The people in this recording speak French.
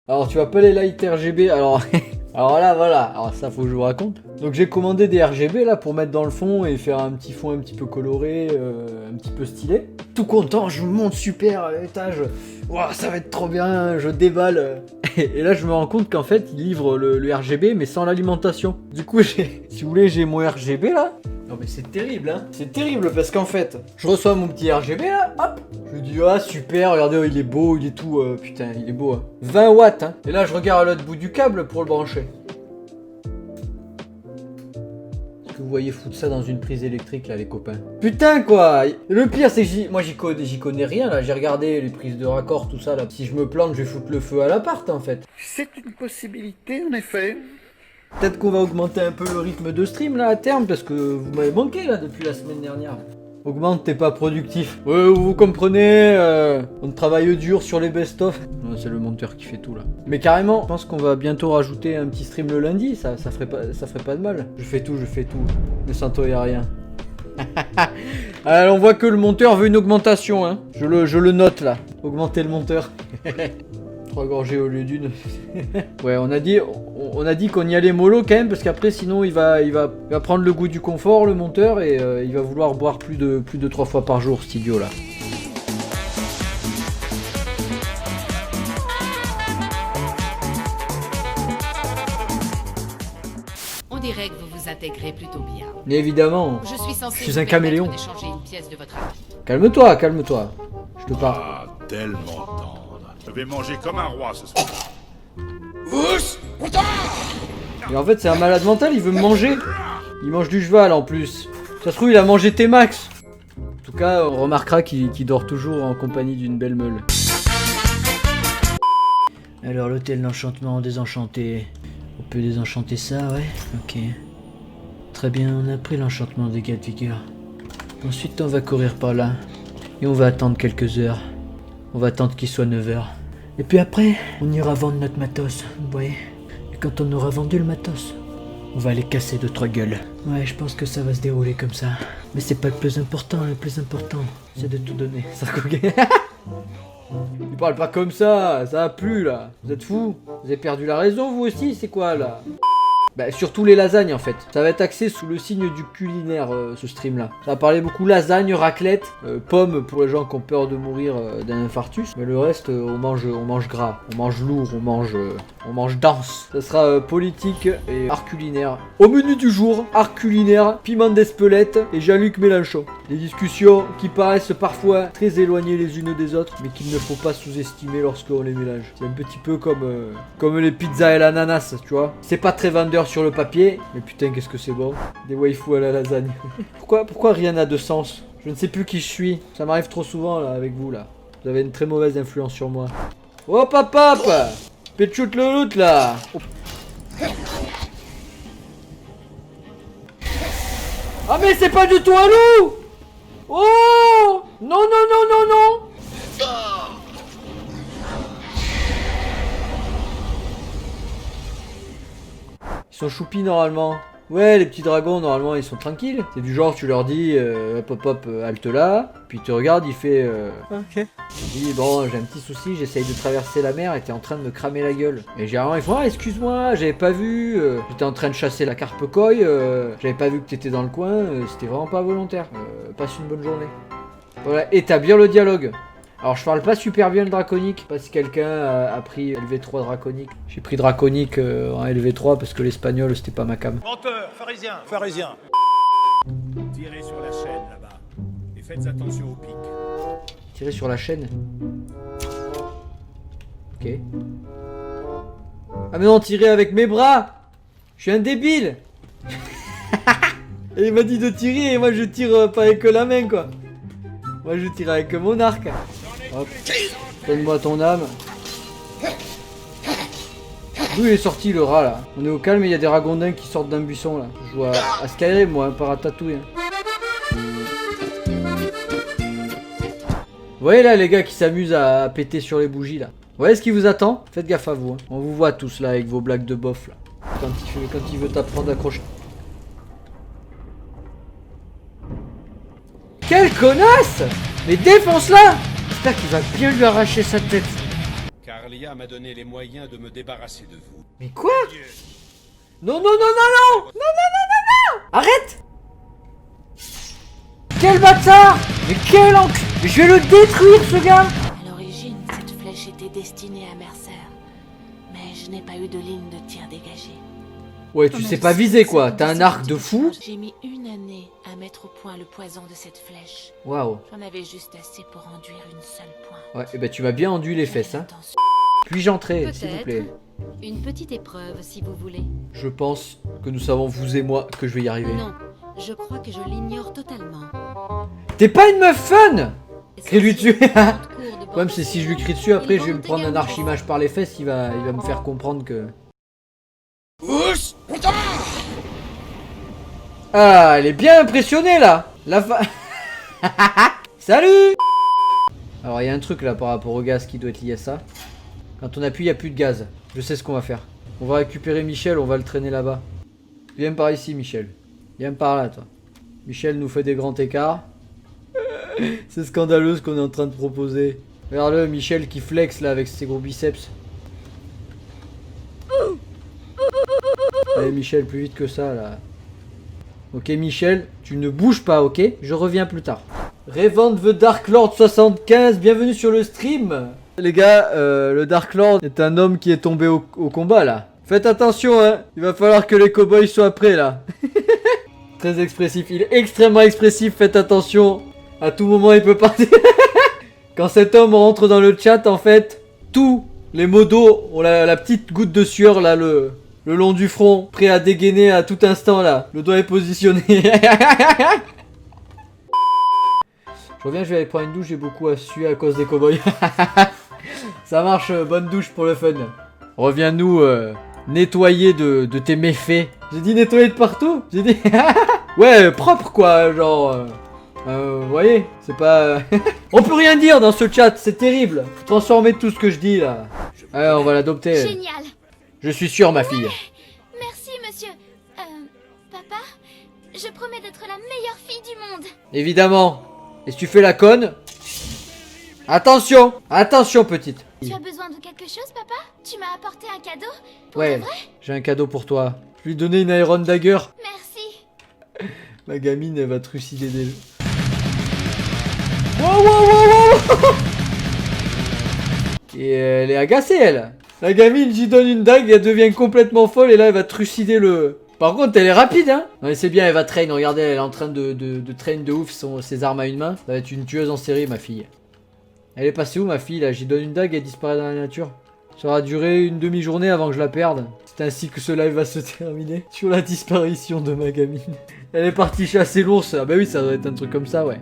Alors tu vas pas les lights RGB, alors... alors là voilà, alors ça faut que je vous raconte. Donc j'ai commandé des RGB là pour mettre dans le fond et faire un petit fond un petit peu coloré, un petit peu stylé. Tout content, je monte super à l'étage. Wow, ça va être trop bien, je déballe. Et là je me rends compte qu'en fait ils livrent le RGB mais sans l'alimentation. Du coup si vous voulez j'ai mon RGB là. Non mais c'est terrible hein. C'est terrible parce qu'en fait je reçois mon petit RGB là, hop. Je me dis ah super, regardez il est beau, il est tout, putain il est beau hein. 20 watts hein. Et là je regarde à l'autre bout du câble pour le brancher. Est-ce que vous voyez foutre ça dans une prise électrique là les copains? Putain quoi. Le pire c'est que moi j'y connais rien là, j'ai regardé les prises de raccord tout ça là. Si je me plante je vais foutre le feu à l'appart en fait. C'est une possibilité en effet. Peut-être qu'on va augmenter un peu le rythme de stream là à terme parce que vous m'avez manqué là depuis la semaine dernière. Augmente, t'es pas productif. Ouais, vous comprenez, on travaille dur sur les best-of. C'est le monteur qui fait tout là. Mais carrément, je pense qu'on va bientôt rajouter un petit stream le lundi, ça ferait pas de mal. Je fais tout. Mais sans toi y'a rien. Alors on voit que le monteur veut une augmentation, hein. Je le note là. Augmenter le monteur. 3 gorgées au lieu d'une. Ouais, on a dit qu'on y allait mollo quand même parce qu'après sinon il va prendre le goût du confort le monteur et il va vouloir boire plus de 3 fois par jour cet idiot là. On dirait que vous vous intégrez plutôt bien. Mais évidemment. Je suis censé Je suis vous un permettre caméléon. d'échanger une pièce de votre habit. Calme-toi. Je te parle. Ah, tellement tendre. Je vais manger comme un roi ce soir. Et en fait c'est un malade mental, il veut me manger. Il mange du cheval en plus. Ça se trouve il a mangé T-Max. En tout cas on remarquera qu'il dort toujours en compagnie d'une belle meule. Alors l'hôtel d'enchantement désenchanté. On peut désenchanter ça, ouais. Ok. Très bien, on a pris l'enchantement des cas de figure. Ensuite on va courir par là. Et on va attendre quelques heures. On va attendre qu'il soit 9h. Et puis après, on ira vendre notre matos, vous voyez. Et quand on aura vendu le matos, on va aller casser 2-3 gueules. Ouais, je pense que ça va se dérouler comme ça. Mais c'est pas le plus important, c'est de tout donner. Ça Il parle pas comme ça a plu là. Vous êtes fous? Vous avez perdu la raison vous aussi, c'est quoi là? Bah surtout les lasagnes en fait. Ça va être axé sous le signe du culinaire ce stream là. Ça va parler beaucoup lasagne, raclette, pommes pour les gens qui ont peur de mourir d'un infarctus. Mais le reste on mange gras, on mange lourd, on mange dense. Ça sera politique et art culinaire. Au menu du jour, art culinaire, piment d'Espelette et Jean-Luc Mélenchon. Des discussions qui paraissent parfois très éloignées les unes des autres, mais qu'il ne faut pas sous-estimer lorsqu'on les mélange. C'est un petit peu comme les pizzas et l'ananas, tu vois. C'est pas très vendeur sur le papier, mais putain qu'est-ce que c'est bon. Des waifus à la lasagne. Pourquoi rien n'a de sens? Je ne sais plus qui je suis. Ça m'arrive trop souvent là avec vous là. Vous avez une très mauvaise influence sur moi. Hop hop hop. Péchoute le loot là. Oh. Ah mais c'est pas du tout un loup. Oh. Non. Ils sont choupis normalement. Ouais, les petits dragons normalement ils sont tranquilles. C'est du genre tu leur dis hop halte là. Puis tu regardes, il fait ok. Il dit bon j'ai un petit souci, j'essaye de traverser la mer et t'es en train de me cramer la gueule. Et généralement ils font ah excuse-moi, j'avais pas vu, j'étais en train de chasser la carpe koi, j'avais pas vu que t'étais dans le coin, c'était vraiment pas volontaire. Passe une bonne journée. Voilà, établir le dialogue. Alors je parle pas super bien le draconique, pas si quelqu'un a pris LV3 draconique. J'ai pris draconique en LV3 parce que l'espagnol c'était pas ma cam. Menteur, pharisien. Tirez sur la chaîne là-bas et faites attention au pic. Tirer sur la chaîne. Ok. Ah mais non, tirer avec mes bras. Je suis un débile. Et il m'a dit de tirer et moi je tire pas avec la main quoi. Moi je tire avec mon arc. Hop. Donne-moi ton âme. D'où il est sorti le rat là? On est au calme et il y a des ragondins qui sortent d'un buisson là. Je joue à Skyrim moi, pas à Ratatouille. Vous voyez là les gars qui s'amusent à péter sur les bougies là. Vous voyez ce qui vous attend? Faites gaffe à vous. Hein. On vous voit tous là avec vos blagues de bof là. Quand il veut t'apprendre à accrocher. Quelle connasse! Mais défonce-la! J'espère qu'il va bien lui arracher sa tête. Car Carlia m'a donné les moyens de me débarrasser de vous. Mais quoi? Non, non, non, non, non! Non, non, non, non, non! Arrête! Quel bâtard! Mais quel enc... Mais je vais le détruire, ce gars! À l'origine, cette flèche était destinée à Mercer. Mais je n'ai pas eu de ligne de tir dégagée. Ouais, tu sais pas viser, quoi. T'as un arc de fou. J'ai mis une année à mettre au point le poison de cette flèche. Waouh. J'en avais juste assez pour enduire une seule pointe. Ouais, et bah tu m'as bien enduit les fesses, hein. Puis-je entrer, s'il vous plaît? Une petite épreuve, si vous voulez. Je pense que nous savons, vous et moi, que je vais y arriver. Non, je crois que je l'ignore totalement. T'es pas une meuf fun! Crie-lui dessus. Le Le problème, c'est si je lui crie dessus, après, je vais me prendre un archimage par les fesses, il va me faire comprendre que... Ah, elle est bien impressionnée, là. La fa... Salut! Alors, il y a un truc, là, par rapport au gaz qui doit être lié à ça. Quand on appuie, il n'y a plus de gaz. Je sais ce qu'on va faire. On va récupérer Michel, on va le traîner là-bas. Viens par ici, Michel. Viens par là, toi. Michel nous fait des grands écarts. C'est scandaleux ce qu'on est en train de proposer. Regarde-le, Michel qui flex là avec ses gros biceps. Allez, Michel, plus vite que ça là. Ok, Michel, tu ne bouges pas, ok? Je reviens plus tard. Revend the Dark Lord 75, bienvenue sur le stream. Les gars, le Dark Lord est un homme qui est tombé au combat là. Faites attention, hein. Il va falloir que les cowboys soient prêts là. Très expressif, il est extrêmement expressif, faites attention. À tout moment, il peut partir. Quand cet homme rentre dans le chat, en fait, tous les modos ont la petite goutte de sueur là, le long du front, prêt à dégainer à tout instant là. Le doigt est positionné. Je reviens, je vais aller prendre une douche, j'ai beaucoup à suer à cause des cowboys. Ça marche, bonne douche pour le fun. Reviens-nous nettoyer de tes méfaits. J'ai dit nettoyer de partout. J'ai dit... ouais, propre quoi, genre... vous voyez, c'est pas... On peut rien dire dans ce chat, c'est terrible. Faut transformer tout ce que je dis là. Allez, on va l'adopter. Génial. Je suis sûr, ma fille. Merci, monsieur. Papa, je promets d'être la meilleure fille du monde. Évidemment. Et si tu fais la conne... Attention. Attention, petite. Tu as besoin de quelque chose, papa? Tu m'as apporté un cadeau? Pour Ouais, de vrai? j'ai un cadeau pour toi. Je lui donner une Iron Dagger. Merci. Ma gamine, elle va trucider des jeux. Wow, wow, wow, wow. Et elle est agacée, elle. La gamine, j'y donne une dague, elle devient complètement folle et là, elle va trucider le... Par contre, elle est rapide, hein. Non, mais c'est bien, elle va train. Regardez, elle est en train de train de ouf ses armes à une main. Ça va être une tueuse en série, ma fille. Elle est passée où, ma fille, là? J'y donne une dague, elle disparaît dans la nature. Ça aura duré une demi-journée avant que je la perde. C'est ainsi que ce live va se terminer. Sur la disparition de ma gamine. Elle est partie chasser l'ours. Ah bah oui, ça doit être un truc comme ça, ouais.